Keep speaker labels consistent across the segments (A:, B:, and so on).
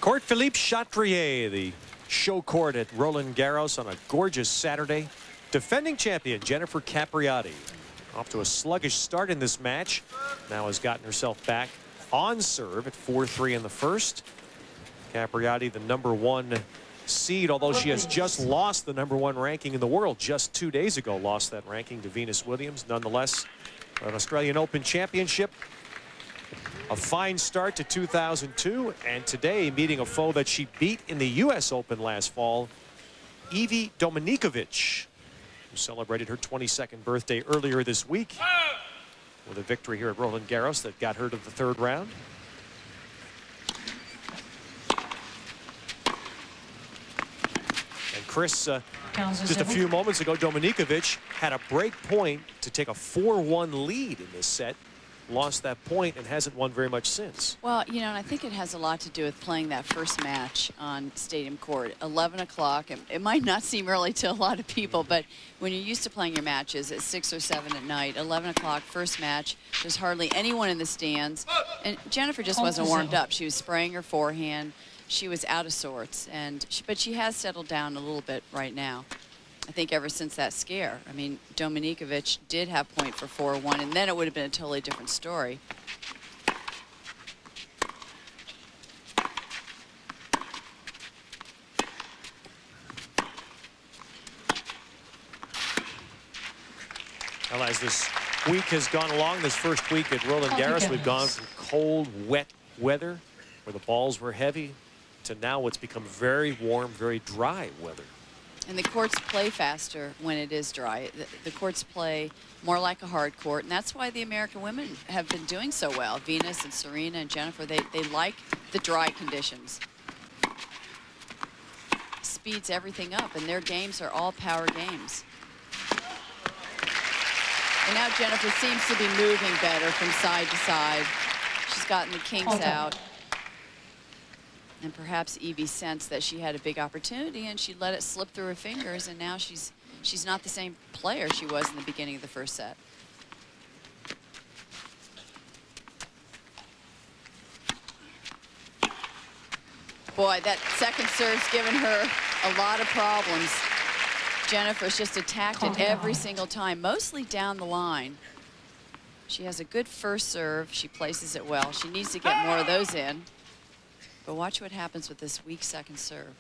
A: Court Philippe Chatrier, the show court at Roland Garros on a gorgeous Saturday. Defending champion Jennifer Capriati, off to a sluggish start in this match, now has gotten herself back on serve at 4-3 in the first. Capriati, the #1 seed, although she has just lost the #1 ranking in the world just 2 days ago, lost that ranking to Venus Williams. Nonetheless, an Australian Open championship. A fine start to 2002, and today meeting a foe that she beat in the U.S. Open last fall, Evie Dominikovic, who celebrated her 22nd birthday earlier this week with a victory here at Roland Garros that got her to the third round. And Chris, just a few moments ago, Dominikovic had a break point to take a 4-1 lead in this set. Lost that point and hasn't won very much since.
B: Well, you know, and I think it has a lot to do with playing that first match on Stadium Court. 11 o'clock. It might not seem early to a lot of people, but when you're used to playing your matches at 6 or 7 at night, 11 o'clock, first match, there's hardly anyone in the stands. And Jennifer just wasn't warmed up. She was spraying her forehand. She was out of sorts, but she has settled down a little bit right now. I think ever since that scare. I mean, Dominikovic did have point for 4-1, and then it would have been a totally different story.
A: Well, as this week has gone along, this first week at Roland Garros, we've gone from cold, wet weather, where the balls were heavy, to now what's become very warm, very dry weather.
B: And the courts play faster when it is dry. The courts play more like a hard court, and that's why the American women have been doing so well. Venus and Serena and Jennifer, they like the dry conditions. Speeds everything up, and their games are all power games. And now Jennifer seems to be moving better from side to side. She's gotten the kinks out. And perhaps Evie sensed that she had a big opportunity and she let it slip through her fingers, and now she's not the same player she was in the beginning of the first set. Boy, that second serve's given her a lot of problems. Jennifer's just attacked it every single time, mostly down the line. She has a good first serve. She places it well. She needs to get more of those in. But watch what happens with this weak second serve.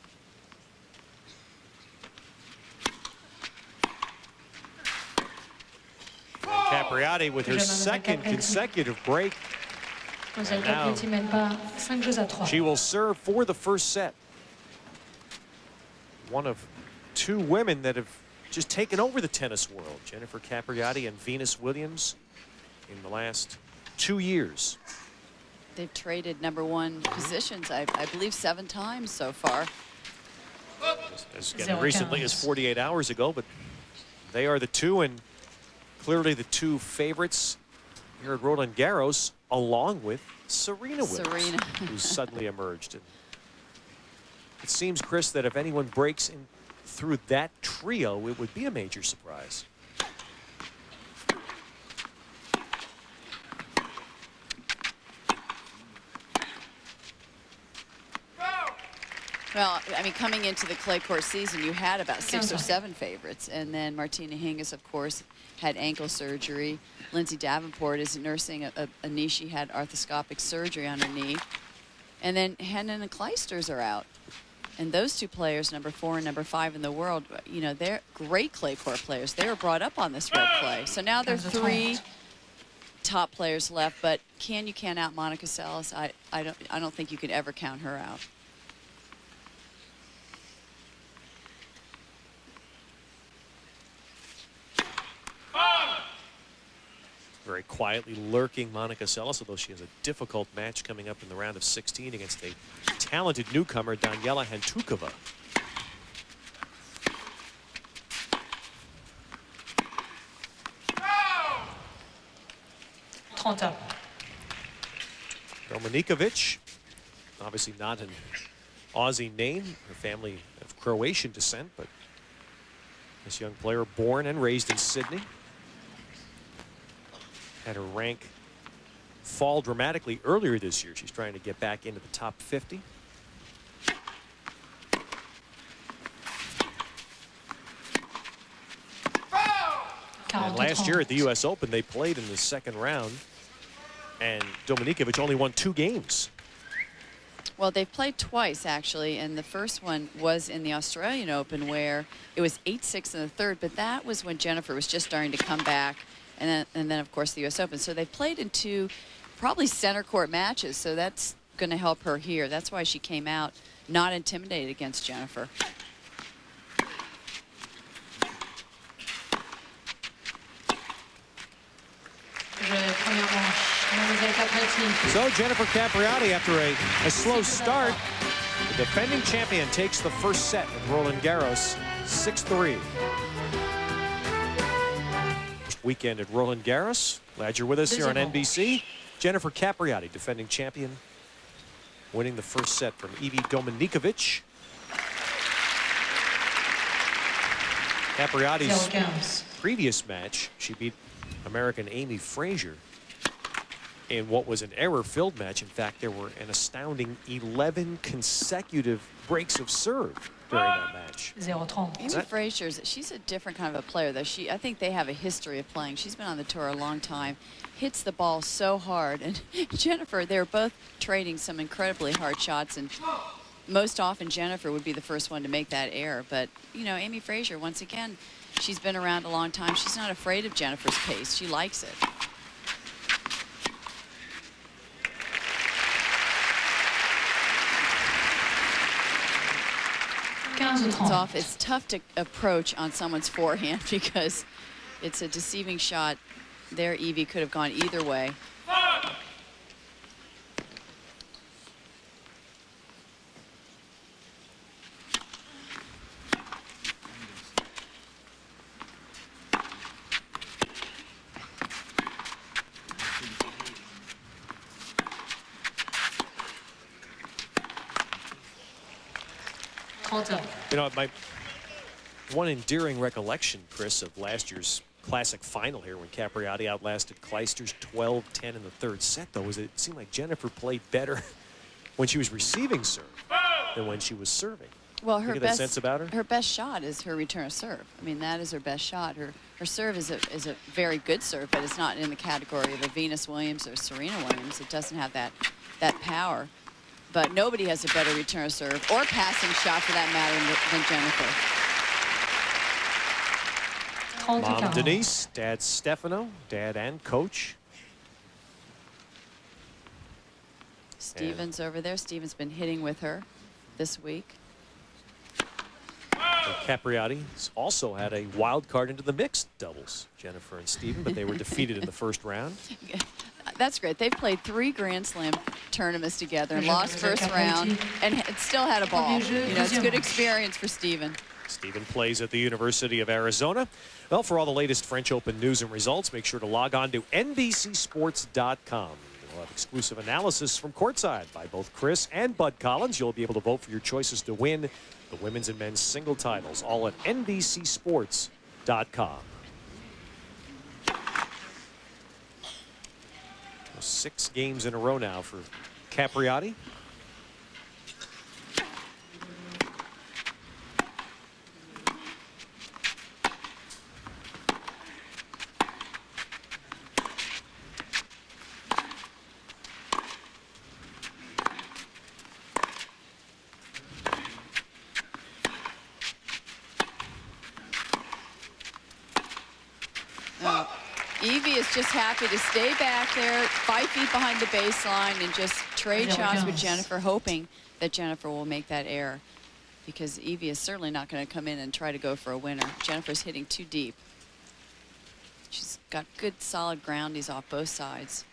A: And Capriati with her second consecutive break. And now she will serve for the first set. One of two women that have just taken over the tennis world, Jennifer Capriati and Venus Williams, in the last 2 years.
B: They've traded #1 positions, I believe, 7 times so far.
A: As recently as 48 hours ago, but they are the two, and clearly the two favorites here at Roland Garros, along with Serena Williams, who's suddenly emerged. And it seems, Chris, that if anyone breaks in through that trio, it would be a major surprise.
B: Well, I mean, coming into the clay court season, you had about 6 or 7 favorites. And then Martina Hingis, of course, had ankle surgery. Lindsay Davenport is nursing a knee. She had arthroscopic surgery on her knee. And then Henin and Kleisters are out. And those two players, #4 and #5 in the world, you know, they're great clay court players. They were brought up on this red clay. So now there are 3 top players left. But can you count out Monica Seles? I don't think you could ever count her out.
A: Very quietly lurking Monica Seles, although she has a difficult match coming up in the round of 16 against a talented newcomer, Daniela Hantuchova. Dominikovic, obviously not an Aussie name, her family of Croatian descent, but this young player born and raised in Sydney. Had her rank fall dramatically earlier this year. She's trying to get back into the top 50. And last year at the U.S. Open, they played in the second round, and Dominikovic only won 2 games.
B: Well, they've played twice, actually, and the first one was in the Australian Open where it was 8-6 in the third, but that was when Jennifer was just starting to come back, and then of course, the U.S. Open. So they've played in 2 probably center court matches, so that's going to help her here. That's why she came out not intimidated against Jennifer.
A: So Jennifer Capriati, after a slow start, the defending champion takes the first set at Roland Garros, 6-3. Weekend at Roland Garros. Glad you're with us here on NBC. Jennifer Capriati, defending champion, winning the first set from Evie Dominikovic. Capriati's previous match, she beat American Amy Frazier in what was an error-filled match. In fact, there were an astounding 11 consecutive breaks of serve during that match.
B: Amy Frazier, she's a different kind of a player, though. I think they have a history of playing. She's been on the tour a long time, hits the ball so hard. And Jennifer, they're both trading some incredibly hard shots, and most often Jennifer would be the first one to make that error. But, you know, Amy Frazier, once again, she's been around a long time. She's not afraid of Jennifer's pace. She likes it. It's tough to approach on someone's forehand because it's a deceiving shot. There, Evie could have gone either way.
A: You know, my one endearing recollection, Chris, of last year's classic final here when Capriati outlasted Kleisters 12-10 in the third set, though, was it seemed like Jennifer played better when she was receiving serve than when she was serving.
B: Well,
A: her best sense about her?
B: Her best shot is her return of serve. I mean, that is her best shot. Her serve is a very good serve, but it's not in the category of a Venus Williams or Serena Williams. It doesn't have that power. But nobody has a better return of serve or passing shot, for that matter, than Jennifer.
A: Mom Denise, Dad Stefano, Dad and Coach.
B: Stevens over there. Stevens been hitting with her this week.
A: Capriati's also had a wild card into the mixed doubles, Jennifer and Steven, but they were defeated in the first round.
B: That's great. They've played 3 Grand Slam tournaments together and lost first round and still had a ball. You know, it's a good experience for Steven.
A: Steven plays at the University of Arizona. Well, for all the latest French Open news and results, make sure to log on to NBCSports.com. We'll have exclusive analysis from courtside by both Chris and Bud Collins. You'll be able to vote for your choices to win the women's and men's single titles, all at NBCSports.com. 6 games in a row now for Capriati.
B: Evie is just happy to stay back there, 5 feet behind the baseline, and just trade shots with Jennifer, hoping that Jennifer will make that error, because Evie is certainly not going to come in and try to go for a winner. Jennifer's hitting too deep. She's got good, solid groundies off both sides.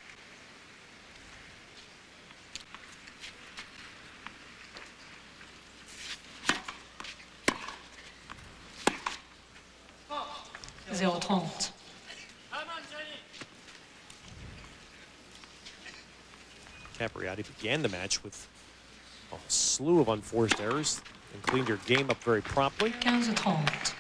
A: Capriati began the match with a slew of unforced errors and cleaned her game up very promptly.
C: 15-30.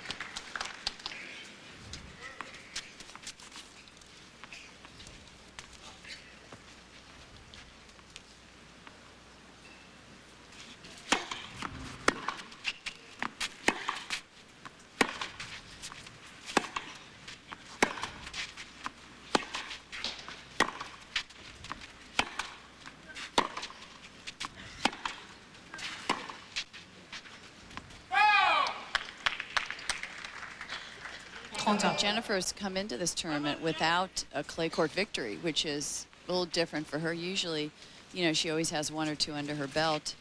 B: Jennifer's come into this tournament without a clay court victory, which is a little different for her. Usually, you know, she always has 1 or 2 under her belt.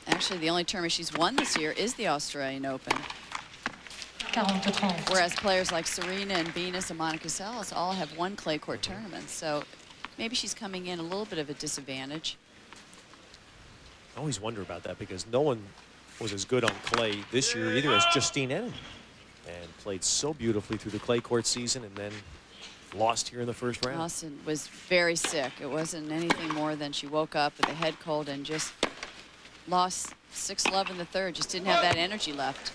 B: Actually, the only tournament she's won this year is the Australian Open. Whereas players like Serena and Venus and Monica Seles all have won clay court tournaments. So maybe she's coming in a little bit of a disadvantage.
A: I always wonder about that because no one was as good on clay this year either as Justine Henin, and played so beautifully through the clay court season and then lost here in the first round.
B: Austin was very sick. It wasn't anything more than she woke up with a head cold and just lost 6-love in the third. Just didn't have that energy left.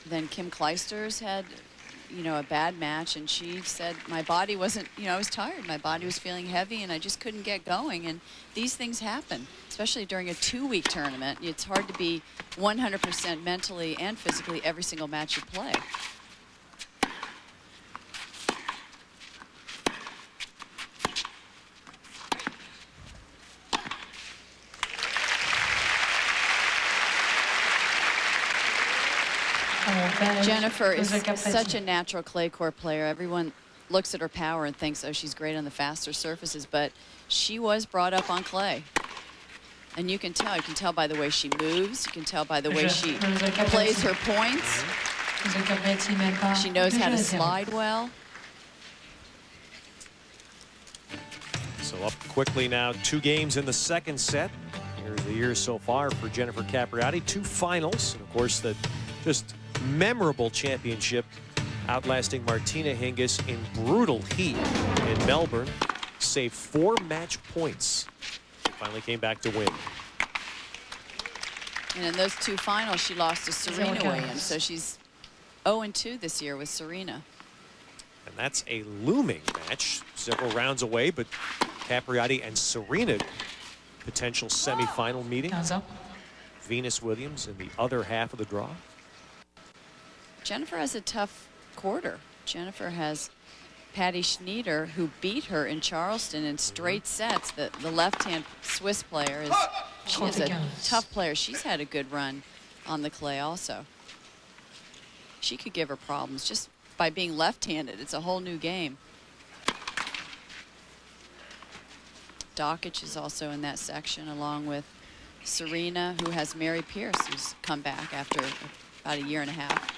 B: Then Kim Clijsters had, you know, a bad match, and she said, my body wasn't, you know, I was tired. My body was feeling heavy, and I just couldn't get going. And these things happen, especially during a 2-week tournament. It's hard to be 100% mentally and physically every single match you play. Jennifer is such a natural clay court player. Everyone looks at her power and thinks, oh, she's great on the faster surfaces, but she was brought up on clay. And you can tell. You can tell by the way she moves. You can tell by the way she plays her points. She knows how to slide well.
A: So up quickly now, 2 games in the second set. Here's the year so far for Jennifer Capriati. 2 finals, and of course the just memorable championship, outlasting Martina Hingis in brutal heat in Melbourne. Saved 4 match points. Finally came back to win.
B: And in those 2 finals, she lost to Serena Williams. So she's 0-2 this year with Serena.
A: And that's a looming match, several rounds away, but Capriati and Serena, potential semifinal meeting. Venus Williams in the other half of the draw.
B: Jennifer has a tough quarter. Jennifer has Patty Schnyder, who beat her in Charleston in straight sets. The left-hand Swiss player she is a tough player. She's had a good run on the clay also. She could give her problems just by being left-handed. It's a whole new game. Dokic is also in that section, along with Serena, who has Mary Pierce, who's come back after about a year and a half.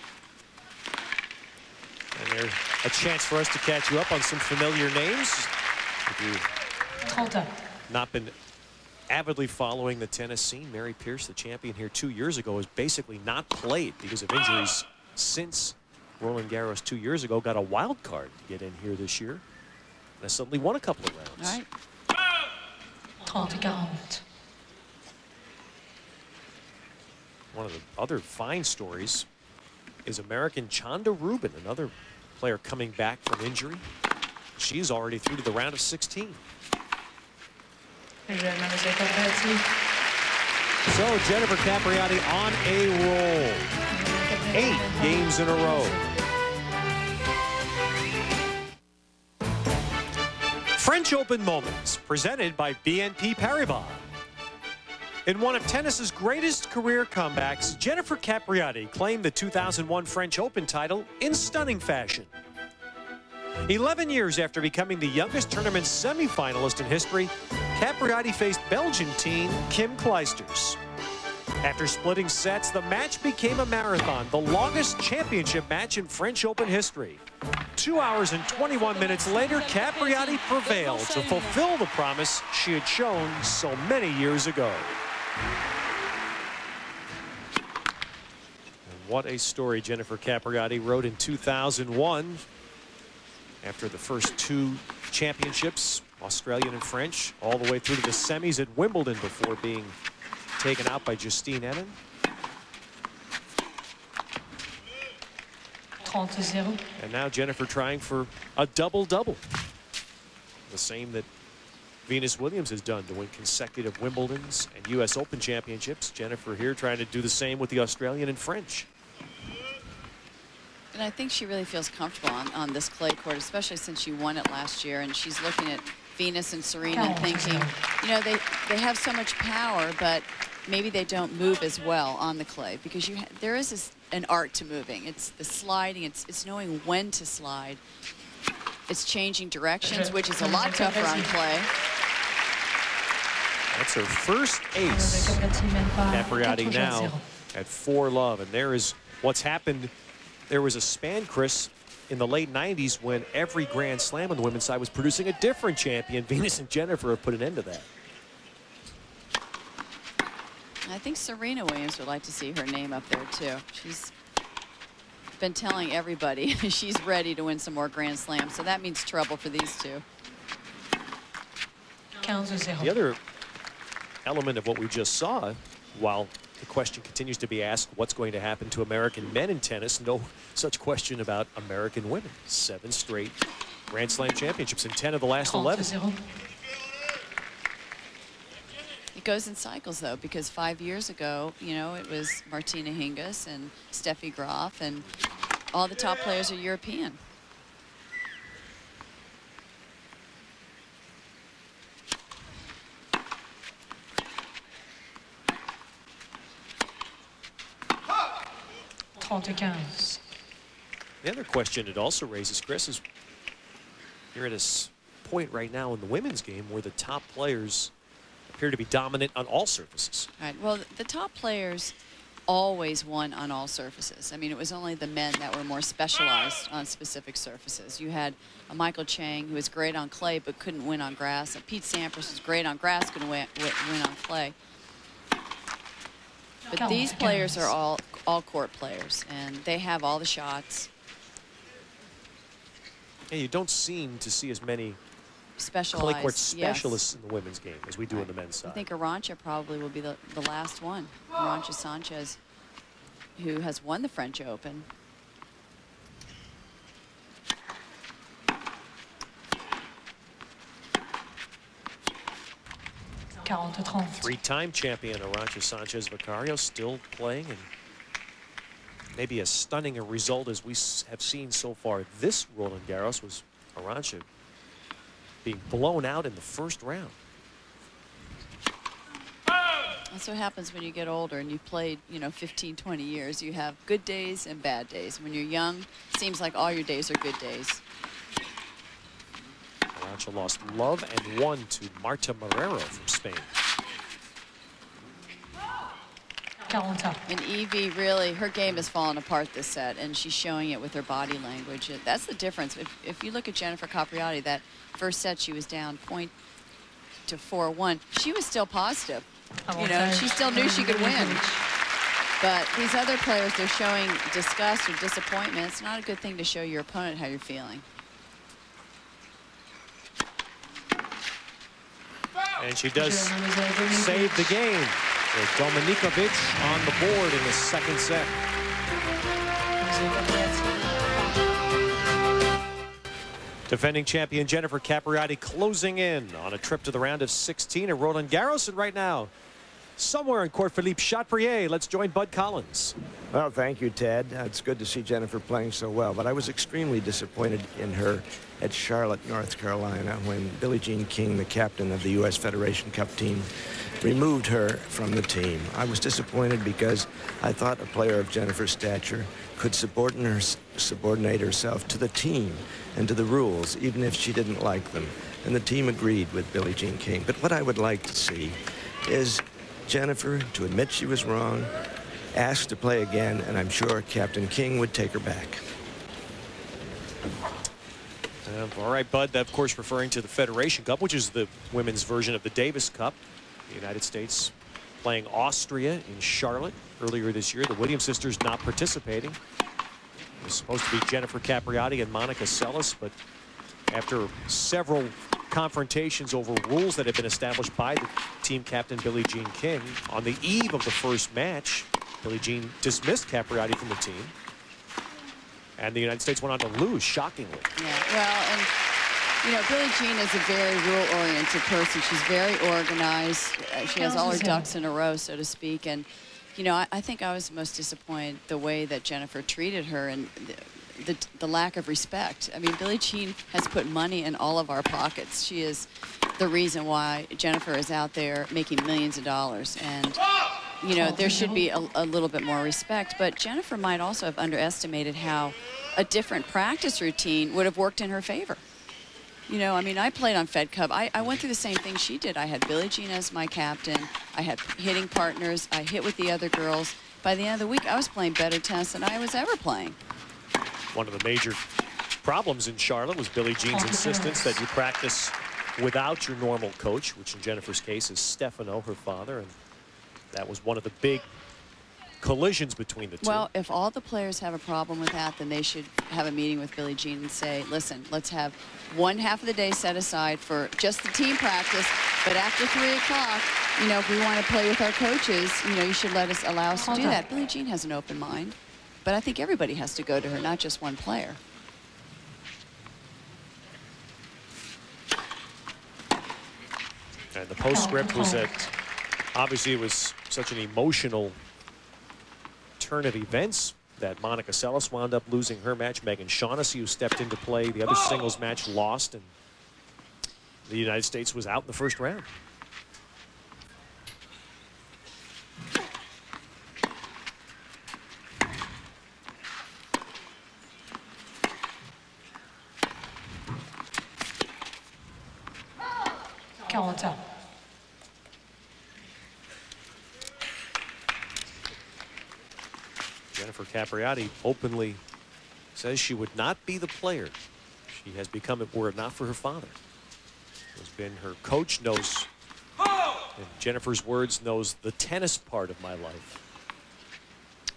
A: And there's a chance for us to catch you up on some familiar names. If you've not been avidly following the tennis scene, Mary Pierce, the champion here 2 years ago, has basically not played because of injuries since Roland Garros 2 years ago. Got a wild card to get in here this year. And has suddenly won a couple of rounds.
B: All right.
A: One of the other fine stories is American Chanda Rubin, another player coming back from injury. She's already through to the round of 16. So Jennifer Capriati on a roll. 8 games in a row. French Open Moments, presented by BNP Paribas. In one of tennis's greatest career comebacks, Jennifer Capriati claimed the 2001 French Open title in stunning fashion. 11 years after becoming the youngest tournament semifinalist in history, Capriati faced Belgian teen Kim Clijsters. After splitting sets, the match became a marathon, the longest championship match in French Open history. 2 hours and 21 minutes later, Capriati prevailed to fulfill the promise she had shown so many years ago. And what a story Jennifer Capriati wrote in 2001. After the first 2 championships, Australian and French, all the way through to the semis at Wimbledon before being taken out by Justine Henin.
C: 30-0.
A: And now Jennifer trying for a double-double. The same that Venus Williams has done to win consecutive Wimbledons and U.S. Open championships. Jennifer here trying to do the same with the Australian and French.
B: And I think she really feels comfortable on this clay court, especially since she won it last year. And she's looking at Venus and Serena and thinking, you know, they have so much power, but maybe they don't move as well on the clay, because there is this an art to moving. It's the sliding. It's knowing when to slide. It's changing directions, which is a lot tougher on clay.
A: That's her first ace. Capriati now at 4-love. And there is what's happened. There was a span, Chris, in the late 90s when every Grand Slam on the women's side was producing a different champion. Venus and Jennifer have put an end to that.
B: I think Serena Williams would like to see her name up there, too. She's been telling everybody she's ready to win some more Grand Slams, so that means trouble for these two.
A: The other element of what we just saw, while the question continues to be asked what's going to happen to American men in tennis, no such question about American women. 7 straight Grand Slam championships in 10 of the last 11.
B: It goes in cycles, though, because 5 years ago, you know, it was Martina Hingis and Steffi Graf, and all the top players are European.
A: The other question it also raises, Chris, is you're at a point right now in the women's game where the top players appear to be dominant on all surfaces.
B: All right. Well, the top players always won on all surfaces. I mean, it was only the men that were more specialized on specific surfaces. You had a Michael Chang who was great on clay but couldn't win on grass. And Pete Sampras was great on grass, couldn't win on clay. But these players are all court players, and they have all the shots.
A: Yeah, you don't seem to see as many
B: Specialized,
A: clay court specialists
B: yes,
A: in the women's game as we do in the men's side.
B: I think Arantxa probably will be the last one. Arantxa Sanchez, who has won the French Open.
A: Three-time champion Arantxa Sanchez Vicario still playing, and maybe as stunning a result as we have seen so far this Roland Garros was Arantxa being blown out in the first round.
B: That's what happens when you get older and you've played, you know, 15, 20 years. You have good days and bad days. When you're young, it seems like all your days are good days.
A: Arantxa lost love and won to Marta Marrero from Spain.
B: And Evie, really, her game has fallen apart this set, and she's showing it with her body language. That's the difference. If you look at Jennifer Capriati, that first set she was down 4-1. She was still positive. You know, she still knew she could win. But these other players, they're showing disgust or disappointment. It's not a good thing to show your opponent how you're feeling.
A: And she does save the game with Dominikovic on the board in the second set. Defending champion Jennifer Capriati closing in on a trip to the round of 16 at Roland Garros. And right now, somewhere in Court Philippe Chatrier, let's join Bud Collins.
C: Well, thank you, Ted. It's good to see Jennifer playing so well, but I was extremely disappointed in her at Charlotte, North Carolina, when Billie Jean King, the captain of the U.S. Federation Cup team, removed her from the team. I was disappointed because I thought a player of Jennifer's stature could subordinate herself to the team and to the rules, even if she didn't like them. And the team agreed with Billie Jean King. But what I would like to see is Jennifer to admit she was wrong, ask to play again, and I'm sure Captain King would take her back.
A: All right, Bud, of course referring to the Federation Cup, which is the women's version of the Davis Cup. The United States playing Austria in Charlotte earlier this year. The Williams sisters not participating. It was supposed to be Jennifer Capriati and Monica Seles, but after several confrontations over rules that had been established by the team captain Billie Jean King, on the eve of the first match, Billie Jean dismissed Capriati from the team. And the United States went on to lose, shockingly.
B: Yeah, well, and, you know, Billie Jean is a very rule-oriented person. She's very organized. She has all her ducks in a row, so to speak. And, you know, I think I was most disappointed the way that Jennifer treated her and the lack of respect. I mean, Billie Jean has put money in all of our pockets. She is the reason why Jennifer is out there making millions of dollars. And you know, there should be a little bit more respect. But Jennifer might also have underestimated how a different practice routine would have worked in her favor. You know, I mean, I played on Fed Cup. I went through the same thing she did. I had Billie Jean as my captain. I had hitting partners. I hit with the other girls. By the end of the week, I was playing better tennis than I was ever playing.
A: One of the major problems in Charlotte was Billie Jean's insistence that you practice without your normal coach, which in Jennifer's case is Stefano, her father, and that was one of the big collisions between the two.
B: Well, if all the players have a problem with that, then they should have a meeting with Billie Jean and say, listen, let's have one half of the day set aside for just the team practice, but after 3 o'clock, you know, if we want to play with our coaches, you know, you should allow us to do that. Billie Jean has an open mind, but I think everybody has to go to her, not just one player.
A: And the postscript was that obviously it was such an emotional turn of events that Monica Seles wound up losing her match. Megan Shaughnessy, who stepped into play the other singles match, lost, and the United States was out in the first round. Jennifer Capriati openly says she would not be the player she has become if were it not for her father. Has been her coach, knows, in Jennifer's words, knows the tennis part of my life.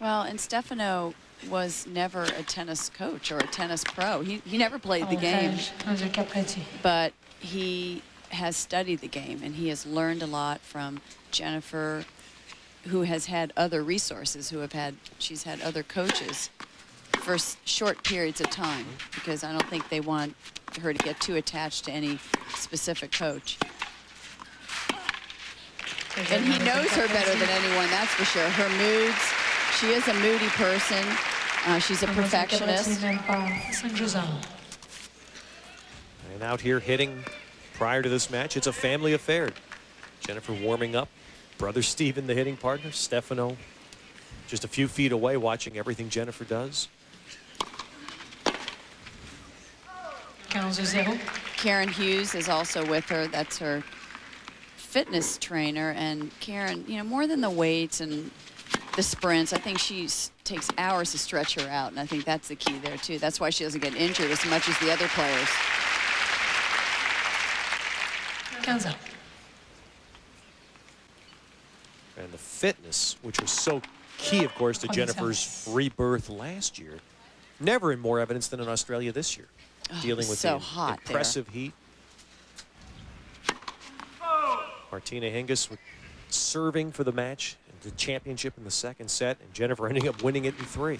B: Well, and Stefano was never a tennis coach or a tennis pro. He never played the game, but he has studied the game, and he has learned a lot from Jennifer, who has had other resources, she's had other coaches for short periods of time, because I don't think they want her to get too attached to any specific coach. And he knows her better than anyone, that's for sure. Her moods, she is a moody person. She's a perfectionist.
A: And out here hitting prior to this match, it's a family affair. Jennifer warming up. Brother Steven, the hitting partner. Stefano just a few feet away watching everything Jennifer does.
B: Karen Hughes is also with her. That's her fitness trainer. And Karen, you know, more than the weights and the sprints, I think she takes hours to stretch her out. And I think that's the key there, too. That's why she doesn't get injured as much as the other players.
A: And the fitness, which was so key, of course, to Jennifer's rebirth last year. Never in more evidence than in Australia this year. Dealing with
B: so
A: the impressive heat. Martina Hingis with serving for the match, and the championship in the second set, and Jennifer ending up winning it in 3.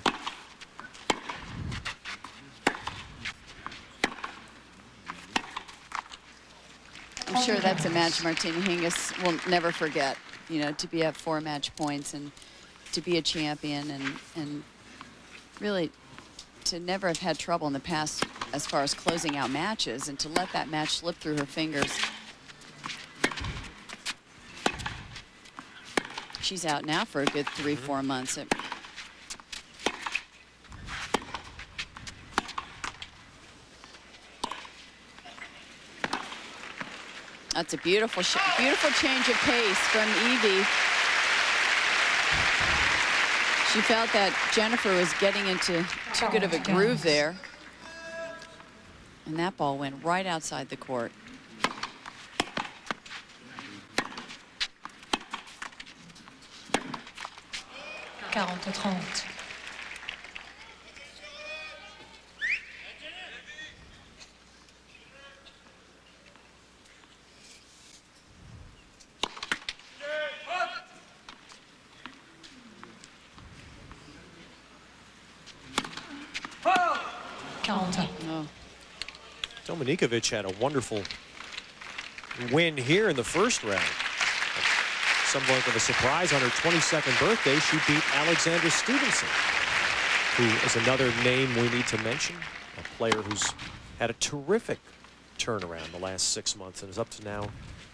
B: I'm sure that's a match Martina Hingis will never forget. You know, to be at 4 match points and to be a champion, and really to never have had trouble in the past as far as closing out matches, and to let that match slip through her fingers. She's out now for a good 3-4 months. That's a beautiful change of pace from Evie. She felt that Jennifer was getting into too good of a groove there. And that ball went right outside the court.
A: Oh. Dominikovic had a wonderful win here in the first round. Somewhat of a surprise, on her 22nd birthday, she beat Alexandra Stevenson, who is another name we need to mention, a player who's had a terrific turnaround the last 6 months and is up to now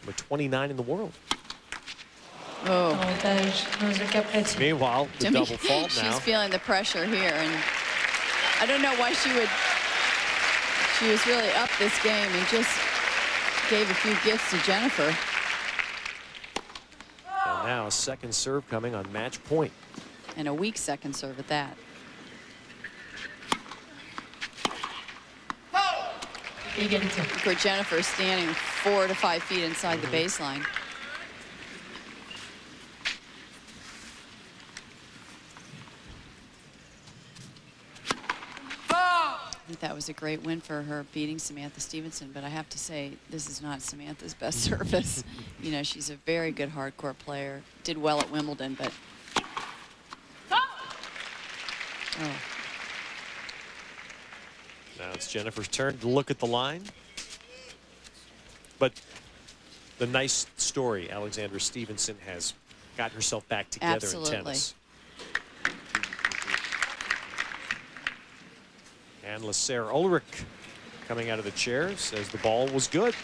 A: number 29 in the world.
B: Oh.
A: Meanwhile, the double fault
B: She's
A: now.
B: feeling the pressure here, and I don't know why she would. She was really up this game and just gave a few gifts to Jennifer.
A: And now a second serve coming on match point.
B: And a weak second serve at that. Of course, Jennifer is standing 4 to 5 feet inside the baseline. I think that was a great win for her, beating Samantha Stevenson, but I have to say this is not Samantha's best service. You know, she's a very good hardcore player. Did well at Wimbledon, but oh.
A: Now it's Jennifer's turn to look at the line. But the nice story, Alexandra Stevenson has gotten herself back together
B: Absolutely.
A: in tennis. And Lasser Ulrich coming out of the chair says the ball was good.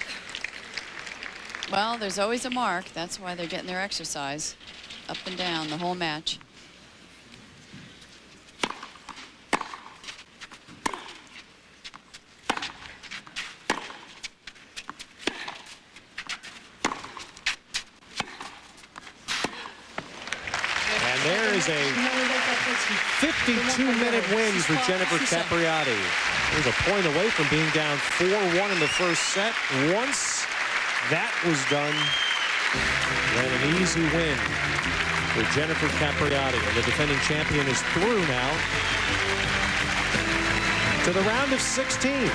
B: Well, there's always a mark. That's why they're getting their exercise up and down the whole match.
A: And there is a 52-minute win for Jennifer Capriati. There's a point away from being down 4-1 in the first set. Once that was done, then an easy win for Jennifer Capriati. And the defending champion is through now to the round of 16.